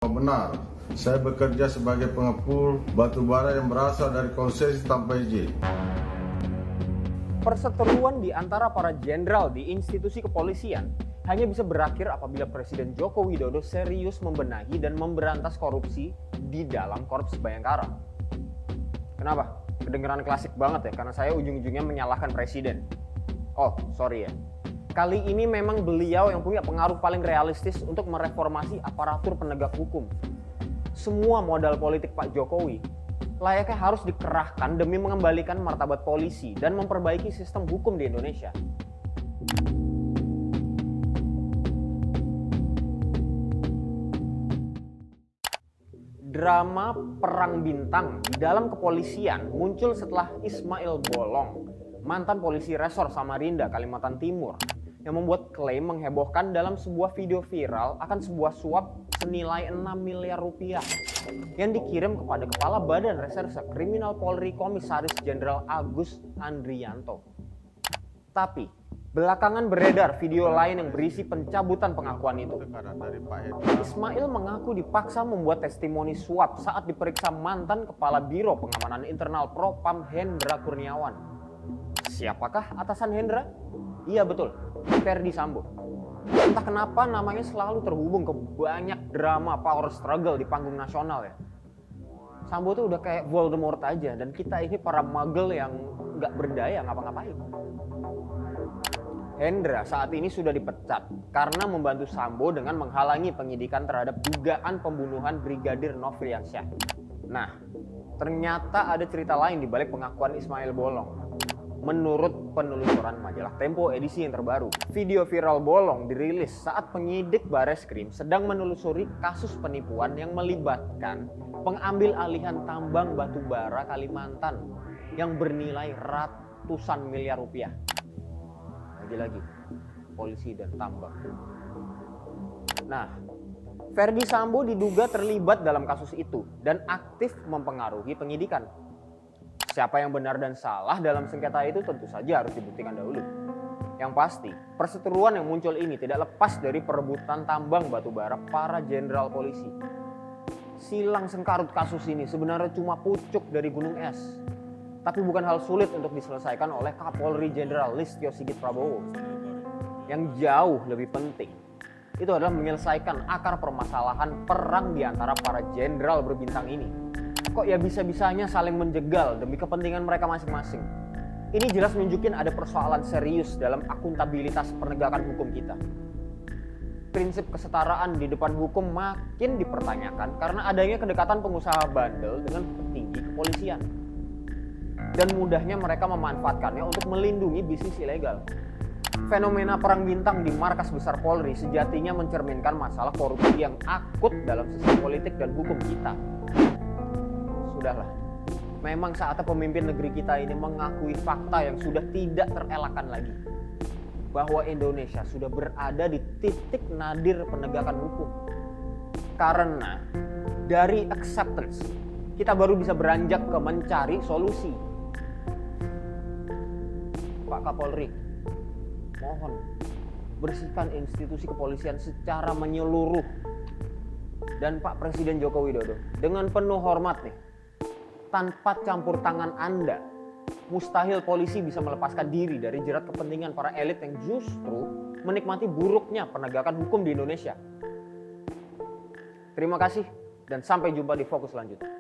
Benar, saya bekerja sebagai pengepul batu bara yang berasal dari konsesi tanpa izin. Perseteruan di antara para jenderal di institusi kepolisian hanya bisa berakhir apabila Presiden Joko Widodo serius membenahi dan memberantas korupsi di dalam Korps Bayangkara. Kenapa? Kedengeran klasik banget ya, karena saya ujung-ujungnya menyalahkan Presiden. Oh, sorry ya. Kali ini memang beliau yang punya pengaruh paling realistis untuk mereformasi aparatur penegak hukum. Semua modal politik Pak Jokowi layaknya harus dikerahkan demi mengembalikan martabat polisi dan memperbaiki sistem hukum di Indonesia. Drama perang bintang di dalam kepolisian muncul setelah Ismail Bolong, mantan polisi Resor Samarinda, Kalimantan Timur, yang membuat klaim menghebohkan dalam sebuah video viral akan sebuah suap senilai 6 miliar rupiah yang dikirim kepada Kepala Badan Reserse Kriminal Polri Komisaris Jenderal Agus Andrianto. Tapi belakangan beredar video lain yang berisi pencabutan pengakuan itu. Ismail mengaku dipaksa membuat testimoni suap saat diperiksa mantan Kepala Biro Pengamanan Internal Propam Hendra Kurniawan. Siapakah atasan Hendra? Iya betul, Ferdy Sambo. Entah kenapa namanya selalu terhubung ke banyak drama power struggle di panggung nasional ya. Sambo tuh udah kayak Voldemort aja, dan kita ini para magel yang nggak berdaya ngapa-ngapain. Hendra saat ini sudah dipecat karena membantu Sambo dengan menghalangi penyidikan terhadap dugaan pembunuhan Brigadir Nofriansyah. Nah, ternyata ada cerita lain di balik pengakuan Ismail Bolong. Menurut penelusuran majalah Tempo edisi yang terbaru, video viral Bolong dirilis saat penyidik Bareskrim sedang menelusuri kasus penipuan yang melibatkan pengambil alihan tambang batu bara Kalimantan yang bernilai ratusan miliar rupiah. Lagi-lagi, polisi dan tambang. Nah, Ferdy Sambo diduga terlibat dalam kasus itu dan aktif mempengaruhi penyidikan. Siapa yang benar dan salah dalam sengketa itu tentu saja harus dibuktikan dahulu. Yang pasti, perseteruan yang muncul ini tidak lepas dari perebutan tambang batu bara para jenderal polisi. Silang sengkarut kasus ini sebenarnya cuma pucuk dari gunung es. Tapi bukan hal sulit untuk diselesaikan oleh Kapolri Jenderal Listio Sigit Prabowo. Yang jauh lebih penting, itu adalah menyelesaikan akar permasalahan perang di antara para jenderal berbintang ini. Kok ya bisa-bisanya saling menjegal demi kepentingan mereka masing-masing. Ini jelas nunjukin ada persoalan serius dalam akuntabilitas penegakan hukum kita. Prinsip kesetaraan di depan hukum makin dipertanyakan karena adanya kedekatan pengusaha bandel dengan petinggi kepolisian. Dan mudahnya mereka memanfaatkannya untuk melindungi bisnis ilegal. Fenomena perang bintang di markas besar Polri sejatinya mencerminkan masalah korupsi yang akut dalam sistem politik dan hukum kita. Sudahlah, memang saatnya pemimpin negeri kita ini mengakui fakta yang sudah tidak terelakkan lagi, bahwa Indonesia sudah berada di titik nadir penegakan hukum. Karena dari acceptance, kita baru bisa beranjak ke mencari solusi. Pak Kapolri, mohon bersihkan institusi kepolisian secara menyeluruh. Dan Pak Presiden Joko Widodo, dengan penuh hormat nih, tanpa campur tangan Anda, mustahil polisi bisa melepaskan diri dari jerat kepentingan para elit yang justru menikmati buruknya penegakan hukum di Indonesia. Terima kasih dan sampai jumpa di Fokus selanjutnya.